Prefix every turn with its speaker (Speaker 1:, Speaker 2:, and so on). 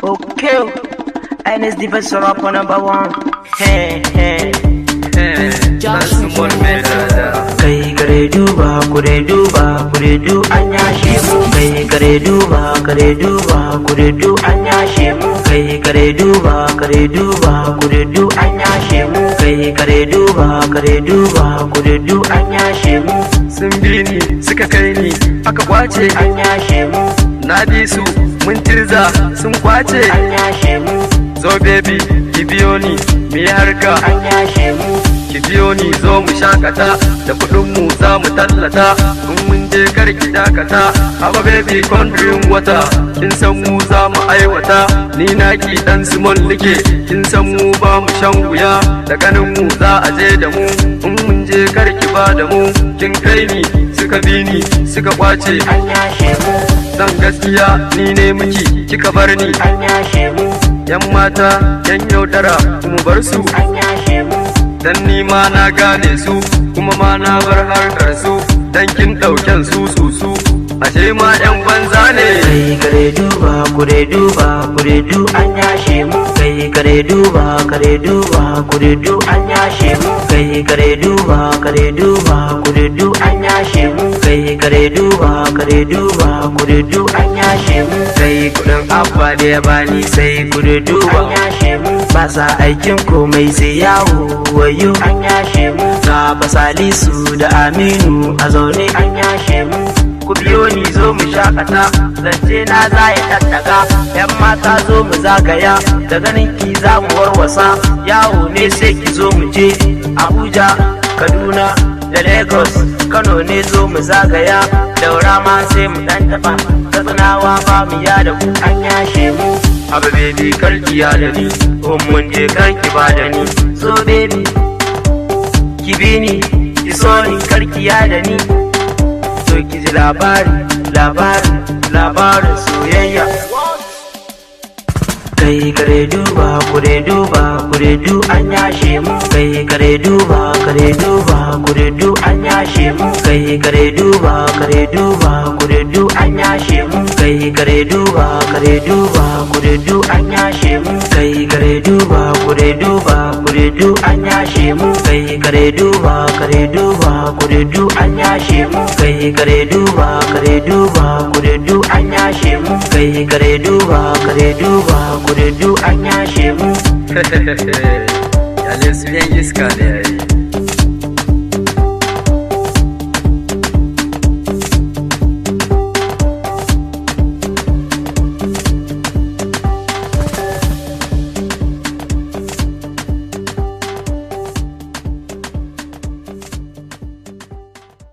Speaker 1: Okay, NSD version up on number one. Hey, hey. Kai kare duba, kure duba, kure du an yashe mu. Kai kare duba, kure duba, kure du an yashe mu. Kai kare duba, kure duba, kure du an yashe mu. Kai kare duba, kure duba, kure du an yashe mu.
Speaker 2: Sun bi ni suka kai ni aka kwace
Speaker 1: An yashe mu,
Speaker 2: na bi su mun tirza sun kwace.
Speaker 1: an yashe mu,
Speaker 2: Zo baby ki biyo ni mu yi harka,
Speaker 1: an yashe mu.
Speaker 2: ki biyo ni zo mu shakata da kuɗin mu za mu tallata. In mun je kar ki dakata, haba baby kondrin wata kin san mu za mu aiwata. Ni naki dan Simon like kin san mu ba mu shan wuya, da ganin mu za a je da mu. In mun je kar ki ba da mu, kin kai ni suka bi ni suka kwace.
Speaker 1: An yashe mu,
Speaker 2: Dan gaskiya ni ne miki kika bar ni.
Speaker 1: an yashe mu,
Speaker 2: Yan mata yan yaudara kuma bar su,
Speaker 1: an yashe mu.
Speaker 2: dan ni ma na gane su kuma ma na bar harkar su. Dan kin ɗauken su ashe ma yan banza ne.
Speaker 1: Kai kare duba, kure duba, kure du an yashe mu. Kai kare duba, kare duba, kure du an yashe mu. Kai kare duba, kare duba, kure du an yashe mu. Kai kare duba, kare duba, kure du an yashe mu. Kai kudin abba da ya bani sai kure duba an yashe mu. Ba sa aikin komai sai yawo wayo an yashe mu. Ga Basalisu da Aminu a zaune an yashe mu. Ku biyo ni zo mu shakata, zance na za ya tattaka. Yan mata zo mu zagaya, da ganin ki za mu warwasa. Yawo ne sai ki zo mu je Abuja, Kaduna da Lagos. Kano ne zo mu zagaya, Daura ma sai mu dan taba. Katsinawa ba mu ya da ku an yashe mu. Abu baby karki ya da ni, mun je karki ba da ni. So baby ki bi ni, ki so ni karki ya da ni. So ki ji labarin soyayya. Kai kare duba, kure duba, kure du an yashe mu. Kai kare duba, kure duba, kure du an yashe mu. Kai kare duba, kure duba, kure du an yashe mu. Kai kare duba, kure duba, kure du an yashe mu. Kai kare duba, kure duba, kure du an yashe mu. Kai kare duba, kure duba, kure du an yashe mu. Kai kare duba, kure duba, kure du an yashe mu. Kai kare duba, kure duba, kure du an yashe mu.
Speaker 2: Yale su yan iska ne yayi.